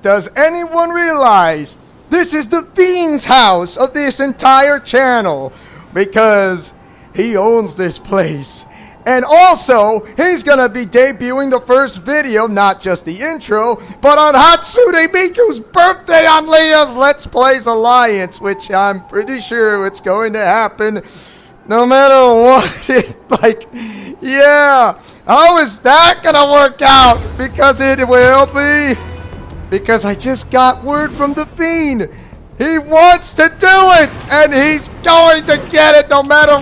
Does anyone realize this is the Fiend's house of this entire channel? Because he owns this place. And also, he's gonna be debuting the first video, not just the intro, but on Hatsune Miku's birthday on Leah's Let's Plays Alliance, which I'm pretty sure it's going to happen no matter what. Yeah, how is that gonna work out? Because it will be. Because I just got word from the Fiend. He wants to do it, and he's going to get it no matter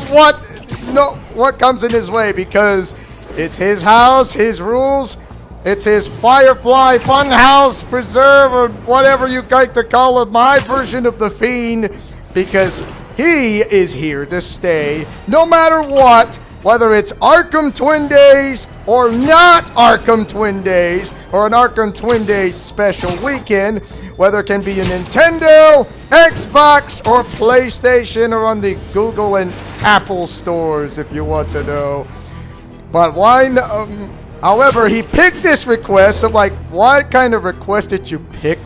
what comes in his way, because it's his house, his rules. It's his Firefly Funhouse Preserve, or whatever you like to call it, my version of the Fiend, because he is here to stay no matter what, whether it's Arkham Twin Days or not Arkham Twin Days, or an Arkham Twin Days special weekend, whether it can be a Nintendo, Xbox, or PlayStation, or on the Google and Apple stores, if you want to know. But why however, he picked this request. So, what kind of request did you pick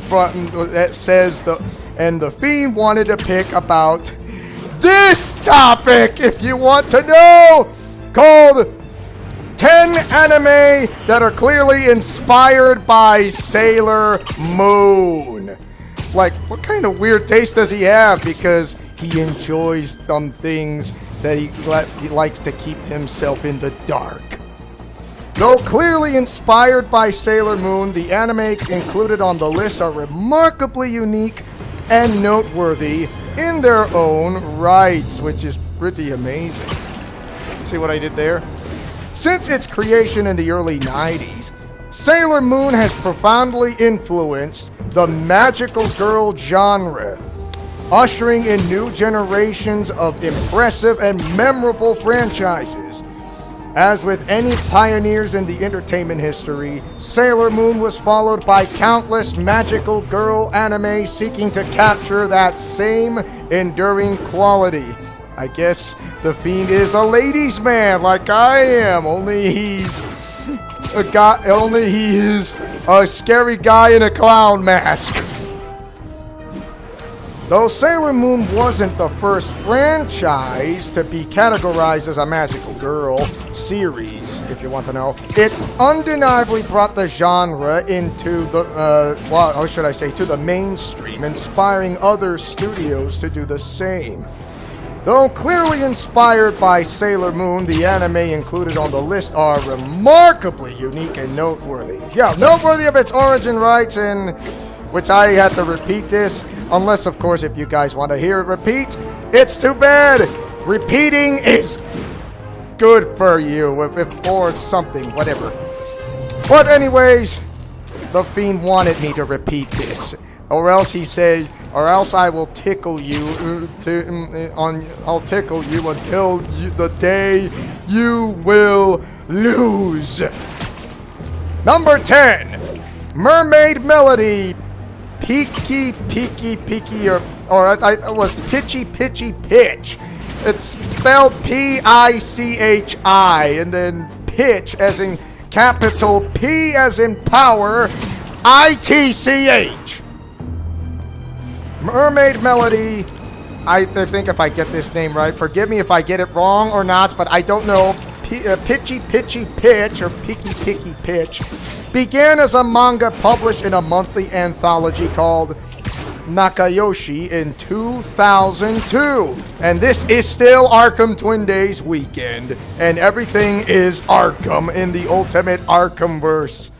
from that says the Fiend wanted to pick about this topic, if you want to know, called 10 anime that are clearly inspired by Sailor Moon. What kind of weird taste does he have? Because he enjoys some things that he likes to keep himself in the dark. Though clearly inspired by Sailor Moon, the anime included on the list are remarkably unique and noteworthy in their own rights, which is pretty amazing. See what I did there? Since its creation in the early 90s, Sailor Moon has profoundly influenced the magical girl genre, ushering in new generations of impressive and memorable franchises. As with any pioneers in the entertainment history, Sailor Moon was followed by countless magical girl anime seeking to capture that same enduring quality. I guess the Fiend is a ladies' man like I am, only he's a guy, only he is a scary guy in a clown mask. Though Sailor Moon wasn't the first franchise to be categorized as a magical girl series, if you want to know, it undeniably brought the genre into the, how should I say, to the mainstream, inspiring other studios to do the same. Though clearly inspired by Sailor Moon, the anime included on the list are remarkably unique and noteworthy. Yeah, noteworthy of its origin rights, and which I had to repeat this, unless, of course, if you guys want to hear it repeat, it's too bad. Repeating is good for you, or something, whatever. But anyways, the Fiend wanted me to repeat this, or else he said, or else I will tickle you, I'll tickle you until the day you will lose. Number 10, Mermaid Melody. Peaky, or it was Pitchy Pitch. It's spelled P-I-C-H-I, and then pitch as in capital P as in power, I-T-C-H. Mermaid Melody. I think if I get this name right, forgive me if I get it wrong or not, but I don't know. Pitchy Pitch, or Picky Pitch, began as a manga published in a monthly anthology called Nakayoshi in 2002. And this is still Arkham Twin Days weekend, and everything is Arkham in the ultimate Arkhamverse,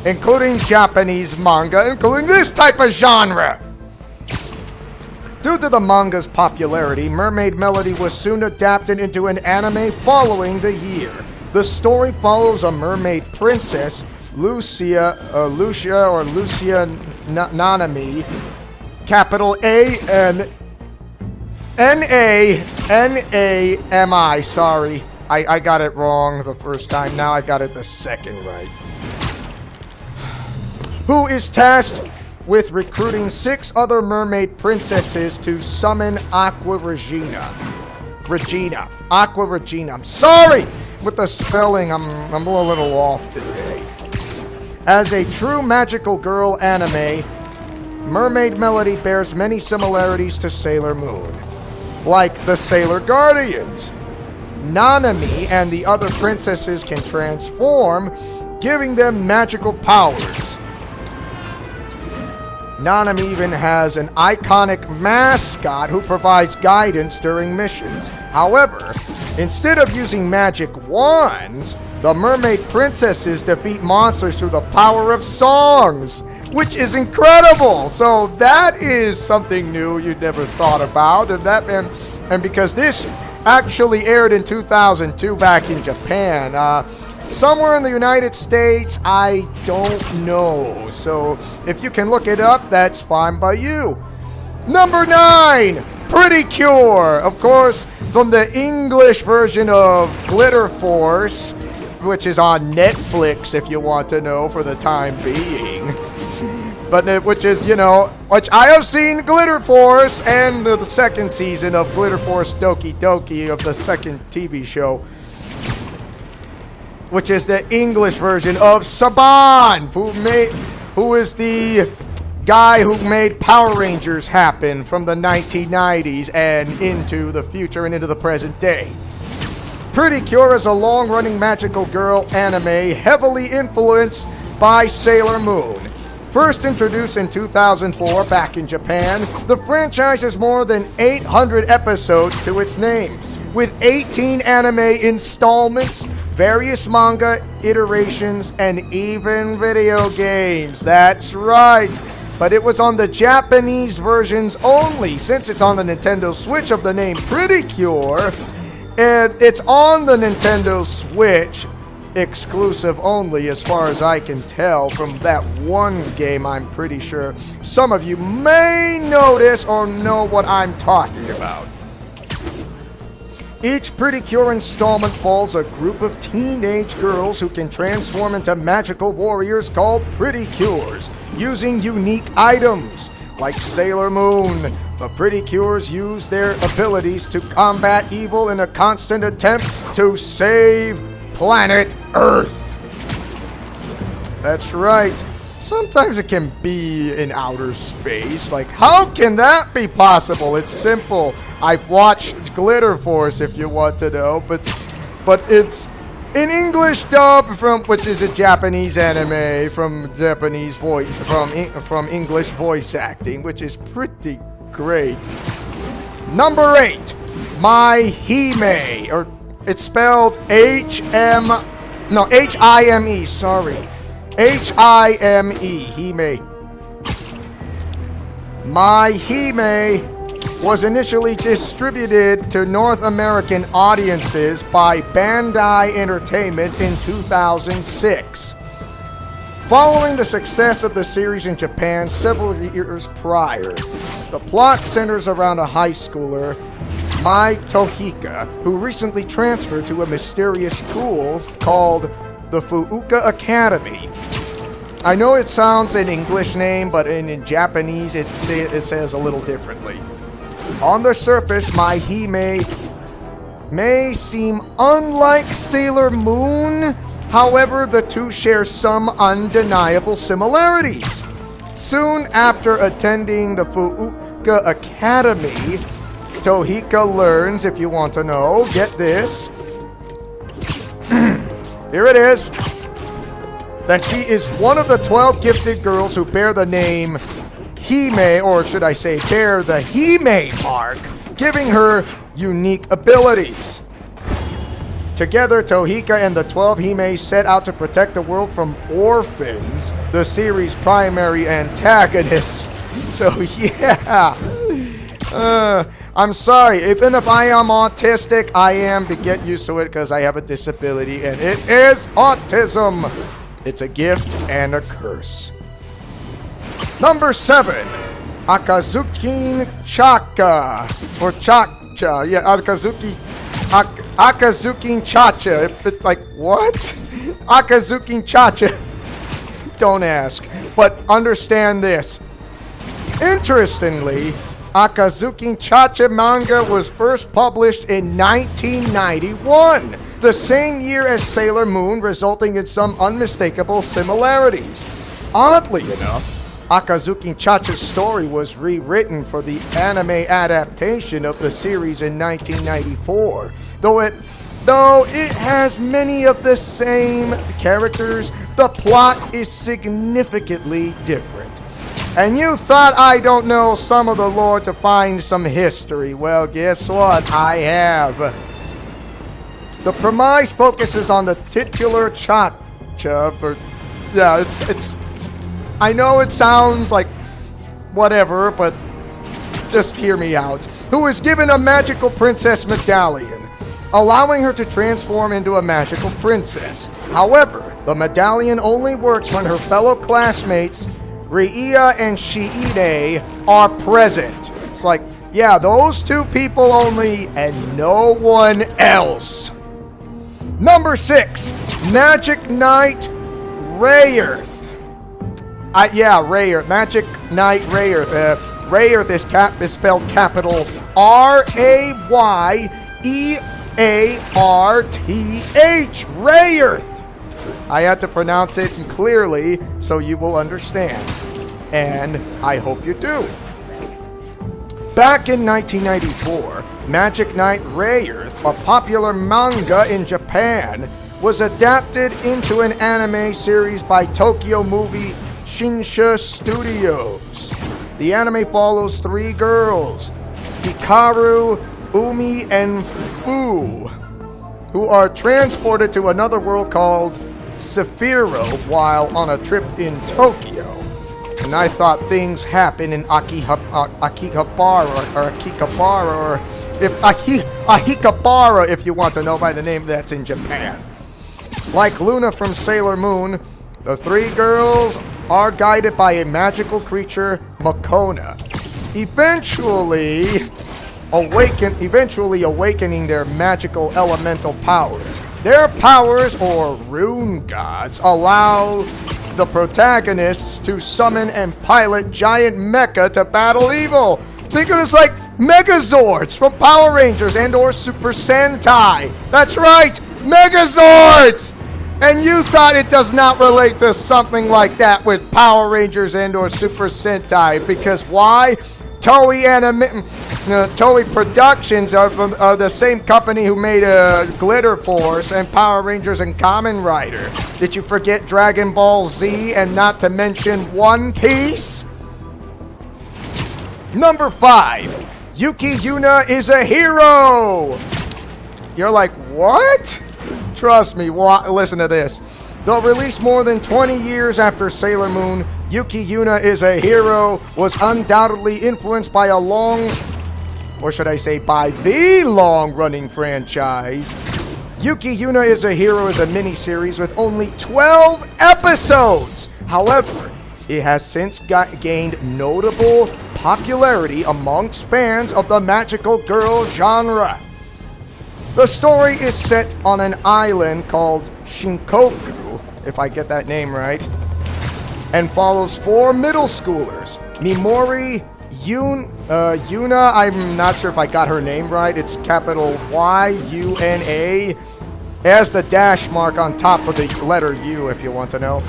including Japanese manga, including this type of genre. Due to the manga's popularity, Mermaid Melody was soon adapted into an anime following the year. The story follows a mermaid princess, Lucia Nanami, capital A-N-A-N-A-M-I, sorry. I got it wrong the first time, now I got it the second right. Who is tasked with recruiting 6 other mermaid princesses to summon Aqua Regina. Aqua Regina. I'm sorry with the spelling. I'm a little off today. As a true magical girl anime, Mermaid Melody bears many similarities to Sailor Moon, like the Sailor Guardians. Nanami and the other princesses can transform, giving them magical powers. Nanami even has an iconic mascot who provides guidance during missions. However, instead of using magic wands, the mermaid princesses defeat monsters through the power of songs, which is incredible. So that is something new you never thought about, and because this actually aired in 2002 back in Japan. Somewhere in the United States, I don't know. So if you can look it up, that's fine by you. Number 9, Pretty Cure. Of course, from the English version of Glitter Force, which is on Netflix if you want to know for the time being. But which is, which I have seen Glitter Force and the second season of Glitter Force Doki Doki of the second TV show, which is the English version of Saban, who is the guy who made Power Rangers happen from the 1990s and into the future and into the present day. Pretty Cure is a long-running magical girl anime heavily influenced by Sailor Moon. First introduced in 2004 back in Japan, the franchise has more than 800 episodes to its name, with 18 anime installments, various manga iterations, and even video games. That's right. But it was on the Japanese versions only, since it's on the Nintendo Switch of the name Pretty Cure, and it's on the Nintendo Switch exclusive only, as far as I can tell from that one game. I'm pretty sure some of you may notice or know what I'm talking about. Each Pretty Cure installment follows a group of teenage girls who can transform into magical warriors called Pretty Cures, using unique items. Like Sailor Moon, the Pretty Cures use their abilities to combat evil in a constant attempt to save planet Earth. That's right. Sometimes it can be in outer space. Like, how can that be possible? It's simple. I've watched Glitter Force, if you want to know, but it's in English dub, which is a Japanese anime from Japanese voice from English voice acting, which is pretty great. Number 8, My Hime, or it's spelled H-I-M-E, sorry. H-I-M-E, Hime. My Hime was initially distributed to North American audiences by Bandai Entertainment in 2006. Following the success of the series in Japan several years prior, the plot centers around a high schooler, Mai Tohika, who recently transferred to a mysterious school called the Fuuka Academy. I know it sounds an English name, but in Japanese it says a little differently. On the surface, My Hime may seem unlike Sailor Moon. However, the two share some undeniable similarities. Soon after attending the Fuuka Academy, Tohika learns, if you want to know, get this. Here it is. That she is one of the 12 gifted girls who bear the name Hime, or should I say bear the Hime mark, giving her unique abilities. Together, Tohika and the 12 Hime set out to protect the world from orphans, the series' primary antagonists. So yeah, I'm sorry, even if I am autistic, I am, but get used to it because I have a disability, and it is autism. It's a gift and a curse. Number 7, Akazukin Chaka, or Chacha, yeah, Akazukin Chacha. It's like, what? Akazukin Chacha. Don't ask, but understand this. Interestingly, Akazukin Chacha manga was first published in 1991 the same year as Sailor Moon, resulting in some unmistakable similarities. Oddly enough, Akazuki Chacha's story was rewritten for the anime adaptation of the series in 1994, though it has many of the same characters, the plot is significantly different. And you thought I don't know some of the lore to find some history. Well, guess what? I have. The premise focuses on the titular Chacha, it's I know it sounds like whatever, but just hear me out. Who is given a magical princess medallion, allowing her to transform into a magical princess. However, the medallion only works when her fellow classmates, Ria and Shiide, are present. It's like, yeah, those two people only and no one else. Number 6, Magic Knight Rayearth. Rayearth. Magic Knight Rayearth. Rayearth is spelled capital Rayearth. Rayearth. I had to pronounce it clearly so you will understand. And I hope you do. Back in 1994, Magic Knight Rayearth, a popular manga in Japan, was adapted into an anime series by Tokyo Movie Shinsha Studios. The anime follows 3 girls, Hikaru, Umi, and Fu, who are transported to another world called Sephiro while on a trip in Tokyo. And I thought things happen in Akihabara, if you want to know by the name that's in Japan. Like Luna from Sailor Moon, the 3 girls are guided by a magical creature, Makona, eventually awakening their magical elemental powers. Their powers, or rune gods, allow the protagonists to summon and pilot giant mecha to battle evil. Think of this like Megazords from Power Rangers and or Super Sentai. That's right, Megazords! And you thought it does not relate to something like that with Power Rangers and or Super Sentai. Because why? Toei Productions are the same company who made Glitter Force and Power Rangers and Kamen Rider. Did you forget Dragon Ball Z and not to mention One Piece? Number 5, Yuki Yuna is a hero! You're like, what? Trust me, listen to this. Though released more than 20 years after Sailor Moon, Yuki Yuna is a Hero was undoubtedly influenced by the long-running franchise. Yuki Yuna is a Hero is a miniseries with only 12 episodes. However, it has since gained notable popularity amongst fans of the magical girl genre. The story is set on an island called Shinkoku, if I get that name right, and follows 4 middle schoolers. Mimori Yuna, I'm not sure if I got her name right. It's capital Y-U-N-A. As the dash mark on top of the letter U, if you want to know.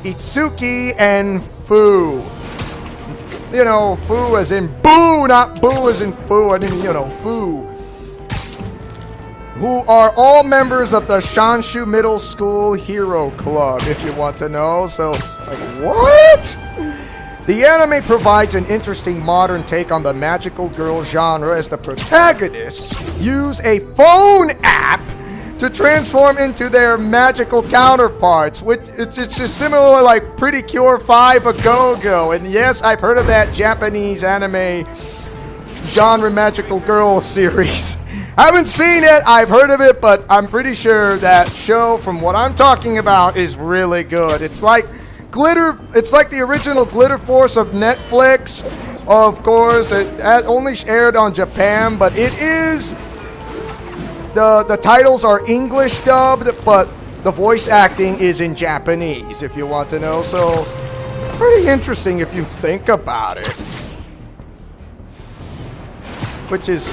Itsuki and Fu. You know, Fu as in boo, not boo as in Fu. I didn't, Fu. Who are all members of the Shanshu Middle School Hero Club, if you want to know. So, like, what? The anime provides an interesting modern take on the magical girl genre as the protagonists use a phone app to transform into their magical counterparts, which it's just similar like Pretty Cure 5 A Go-Go. And yes, I've heard of that Japanese anime genre magical girl series. Haven't seen it, I've heard of it, but I'm pretty sure that show, from what I'm talking about, is really good. It's like the original Glitter Force of Netflix. Of course, it only aired on Japan, but it is, the titles are English dubbed, but the voice acting is in Japanese, if you want to know. So, pretty interesting if you think about it. Which is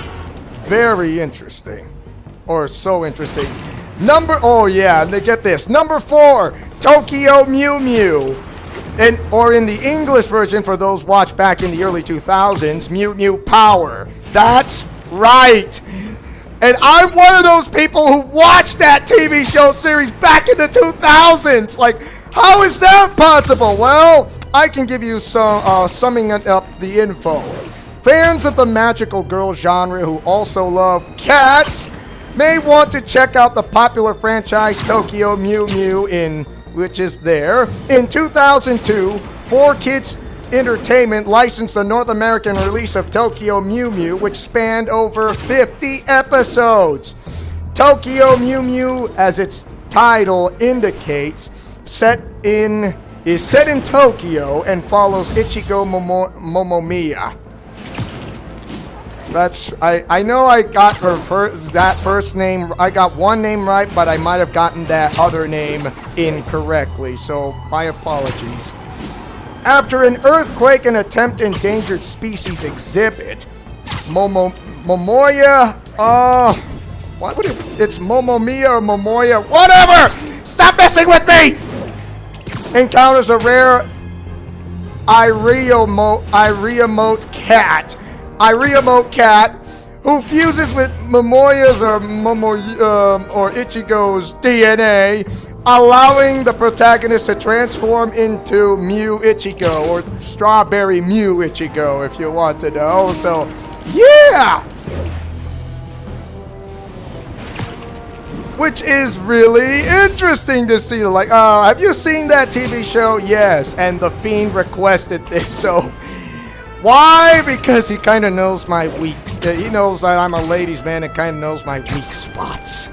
very interesting, or so interesting. Oh yeah, get this. Number 4, Tokyo Mew Mew. Or in the English version, for those watched back in the early 2000s, Mew Mew Power. That's right. And I'm one of those people who watched that TV show series back in the 2000s. Like, how is that possible? Well, I can give you some summing up the info. Fans of the magical girl genre who also love cats may want to check out the popular franchise Tokyo Mew Mew which is there. In 2002, 4Kids Entertainment licensed the North American release of Tokyo Mew Mew, which spanned over 50 episodes. Tokyo Mew Mew, as its title indicates, is set in Tokyo and follows Ichigo Momomiya. I know I got that first name. I got one name right, but I might have gotten that other name incorrectly. So my apologies. After an earthquake and attempt endangered species exhibit, Momoya. Why would it's Momomiya or Momoya? Whatever. Stop messing with me. Encounters a rare Iriomote cat who fuses with Momoya's or Ichigo's DNA, allowing the protagonist to transform into Mew Ichigo, or Strawberry Mew Ichigo, if you want to know. So, yeah! Which is really interesting to see. Like, have you seen that TV show? Yes, and The Fiend requested this, so... Why? Because he kind of knows my weaks. He knows that I'm a ladies' man and kind of knows my weak spots.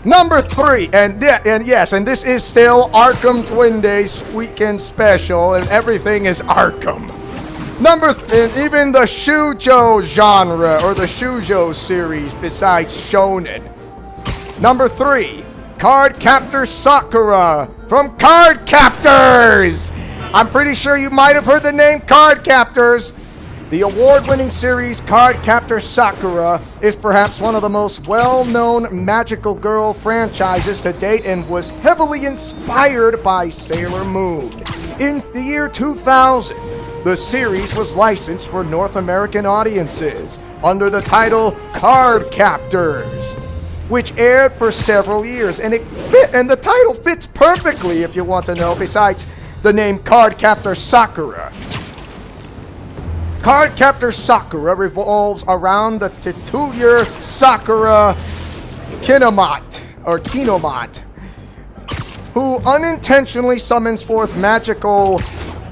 Number 3, and this is still Arkham Twin Days weekend special, and everything is Arkham. And even the Shoujo genre, or the Shoujo series, besides Shonen. Number 3, Card Captor Sakura from Card Captors! I'm pretty sure you might have heard the name Card Captors. The award-winning series Card Captor Sakura is perhaps one of the most well-known magical girl franchises to date and was heavily inspired by Sailor Moon. In the year 2000, the series was licensed for North American audiences under the title Card Captors, which aired for several years. And the title fits perfectly, if you want to know, besides the name Card Captor Sakura. Card Captor Sakura revolves around the titular Sakura Kinomate, who unintentionally summons forth magical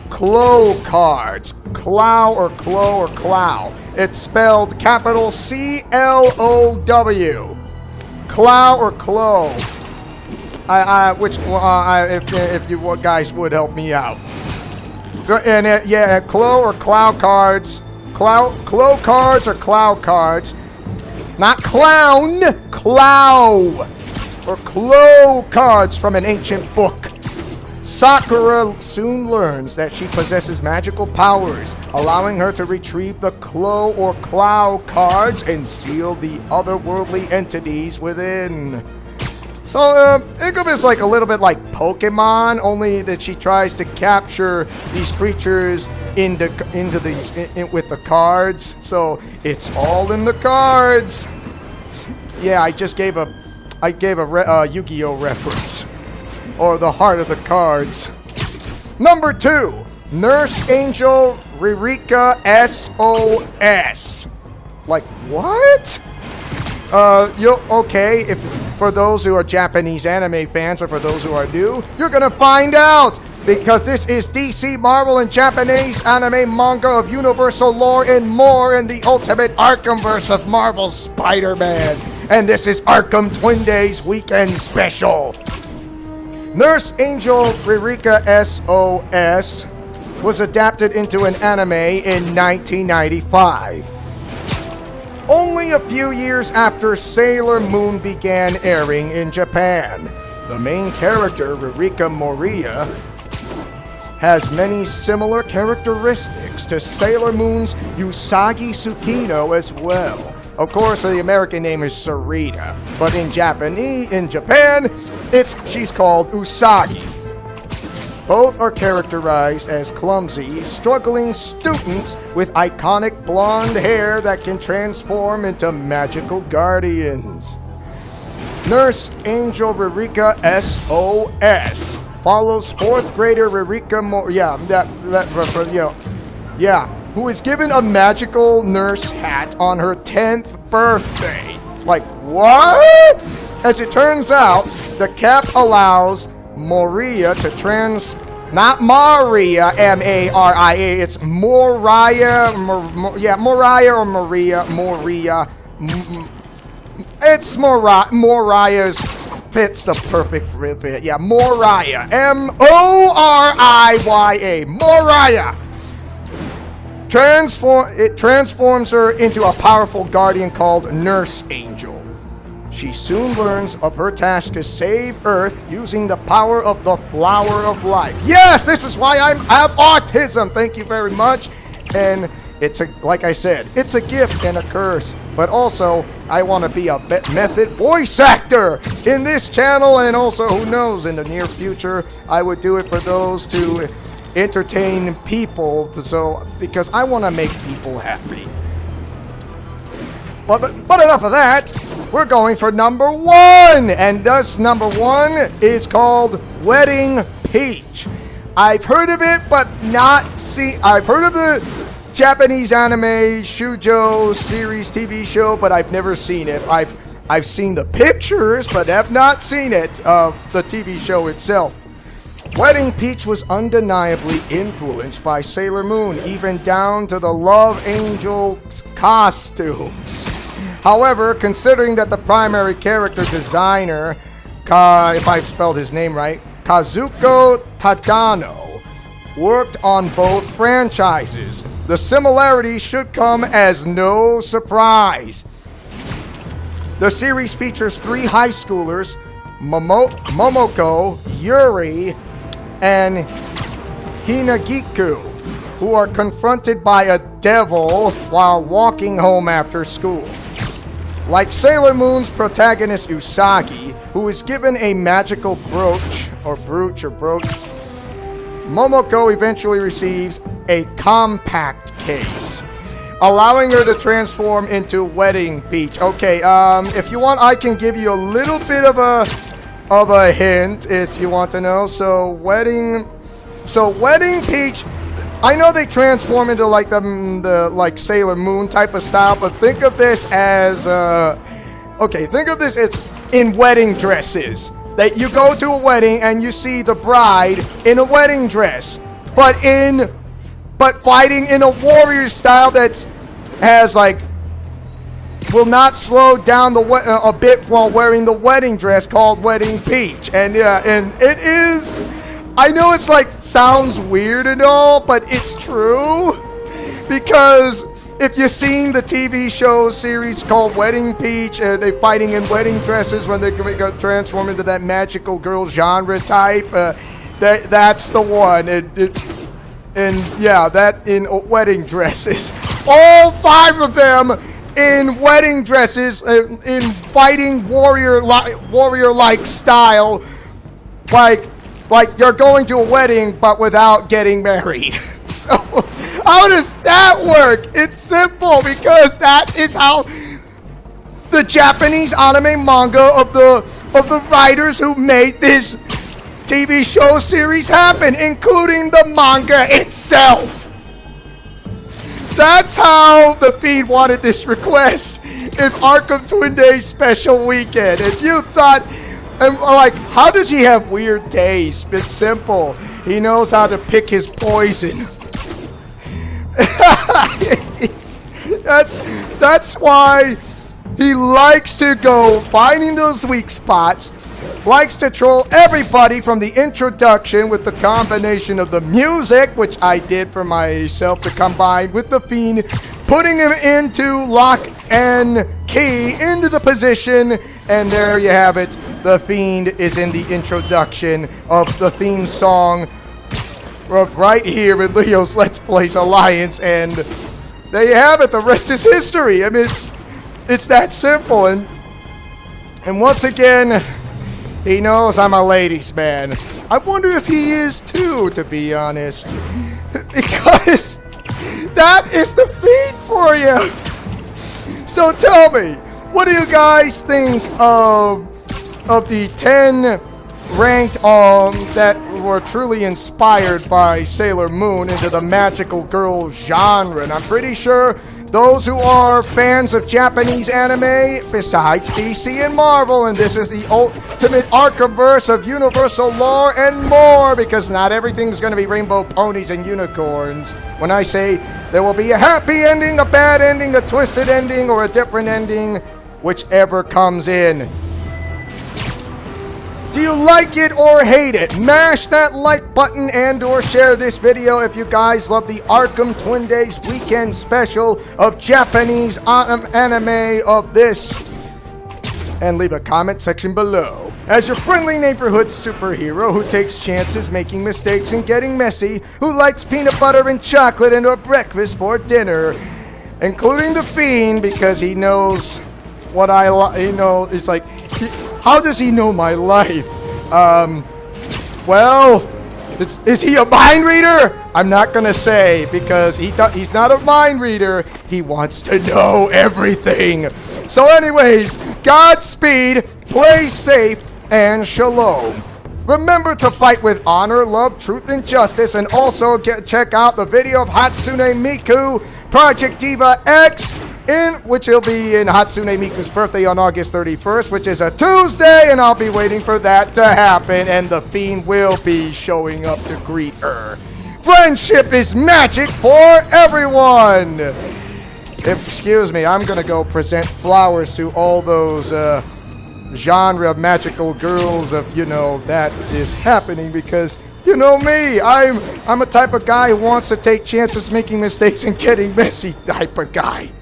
Clow cards. Clow or Clow or Clow. It's spelled capital C-L-O-W. Clow or Clow. If you guys would help me out. And Clow or Clow cards. Clow cards or Clow cards. Not clown, Clow. Or Clow cards from an ancient book. Sakura soon learns that she possesses magical powers, allowing her to retrieve the Clow or Clow cards and seal the otherworldly entities within. So, think of it as like a little bit like Pokemon, only that she tries to capture these creatures into these with the cards. So it's all in the cards. Yeah, I gave a Yu-Gi-Oh reference, or the heart of the cards. Number 2, Nurse Angel Ririka SOS. Like what? Okay, if for those who are Japanese anime fans or for those who are new, you're gonna find out, because this is DC, Marvel, and Japanese anime manga of universal lore and more in the ultimate Arkhamverse of Marvel's Spider-Man. And this is Arkham Twin Days Weekend Special. Nurse Angel Ririka SOS was adapted into an anime in 1995. Only a few years after Sailor Moon began airing in Japan. The main character, Ririka Moria, has many similar characteristics to Sailor Moon's Usagi Tsukino as well. Of course, the American name is Sarita, but in Japan, she's called Usagi. Both are characterized as clumsy, struggling students with iconic blonde hair that can transform into magical guardians. Nurse Angel Ririka SOS follows 4th grader Ririka who is given a magical nurse hat on her 10th birthday. Like, what? As it turns out, the cap allows Moria to not Maria, M-A-R-I-A, it's Moria, Moria or Maria, it's Moriah's fits the perfect fit. Yeah, Moriah, M-O-R-I-Y-A, Moriah. It transforms her into a powerful guardian called Nurse Angel. She soon learns of her task to save Earth using the power of the Flower of Life. Yes, this is why I have autism. Thank you very much. And like I said, it's a gift and a curse. But also, I want to be a method voice actor in this channel. And also, who knows, in the near future, I would do it for those to entertain people. Because I want to make people happy. But enough of that. We're going for number 1, and thus number 1 is called Wedding Peach. I've heard of it, but I've heard of the Japanese anime shoujo series TV show, but I've never seen it. I've seen the pictures, but have not seen it, the TV show itself. Wedding Peach was undeniably influenced by Sailor Moon, even down to the Love Angel's costumes. However, considering that the primary character designer, if I've spelled his name right, Kazuko Tadano, worked on both franchises, the similarities should come as no surprise. The series features 3 high schoolers, Momoko, Yuri, and Hinagiku, who are confronted by a devil while walking home after school. Like Sailor Moon's protagonist Usagi, who is given a magical brooch, Momoko eventually receives a compact case, allowing her to transform into Wedding Peach. Okay, if you want, I can give you a little bit of a hint if you want to know. So Wedding Peach, I know they transform into like the like Sailor Moon type of style, but think of this as think of this as in wedding dresses. That you go to a wedding and you see the bride in a wedding dress, but fighting in a warrior style that has like will not slow down a bit while wearing the wedding dress, called Wedding Peach. And it is, I know it's like sounds weird and all, but it's true, because if you've seen the TV show series called Wedding Peach, they're fighting in wedding dresses when they transform into that magical girl genre type. That's the one. That in wedding dresses. All 5 of them in wedding dresses, in fighting warrior-like style, like you're going to a wedding but without getting married. So how does that work? It's simple, because that is how the Japanese anime manga of the writers who made this TV show series happen, including the manga itself. That's how the feed wanted this request in Arkham Twin Days Special Weekend. If you thought, like, how does he have weird taste? It's simple. He knows how to pick his poison. That's why he likes to go finding those weak spots, likes to troll everybody from the introduction with the combination of the music, which I did for myself to combine with the Fiend, putting him into lock and key into the position, and there you have it. The Fiend is in the introduction of the theme song right here in Leo's Let's Plays Alliance, and there you have it. The rest is history. I mean, It's that simple. And once again, he knows I'm a ladies' man. I wonder if he is too, to be honest. Because that is the feed for you. So tell me, what do you guys think of the 10 ranked that were truly inspired by Sailor Moon into the magical girl genre? And I'm pretty sure those who are fans of Japanese anime, besides DC and Marvel, and this is the ultimate Arkhamverse of universal lore and more, because not everything's going to be rainbow ponies and unicorns. When I say there will be a happy ending, a bad ending, a twisted ending, or a different ending, whichever comes in. Do you like it or hate it? Mash that like button and or share this video if you guys love the Arkham Twin Days weekend special of Japanese anime of this. And leave a comment section below. As your friendly neighborhood superhero who takes chances, making mistakes, and getting messy, who likes peanut butter and chocolate and or breakfast for dinner, including the Fiend, because he knows what I it's like, how does he know my life? Well, is he a mind reader? I'm not gonna say, because he's not a mind reader. He wants to know everything. So anyways, Godspeed, play safe, and shalom. Remember to fight with honor, love, truth, and justice, and also check out the video of Hatsune Miku, Project Diva X, which will be in Hatsune Miku's birthday on August 31st, which is a Tuesday, and I'll be waiting for that to happen, and the Fiend will be showing up to greet her. Friendship is magic for everyone! Excuse me, I'm gonna go present flowers to all those genre magical girls of, that is happening, because you know me, I'm a type of guy who wants to take chances, making mistakes, and getting messy type of guy.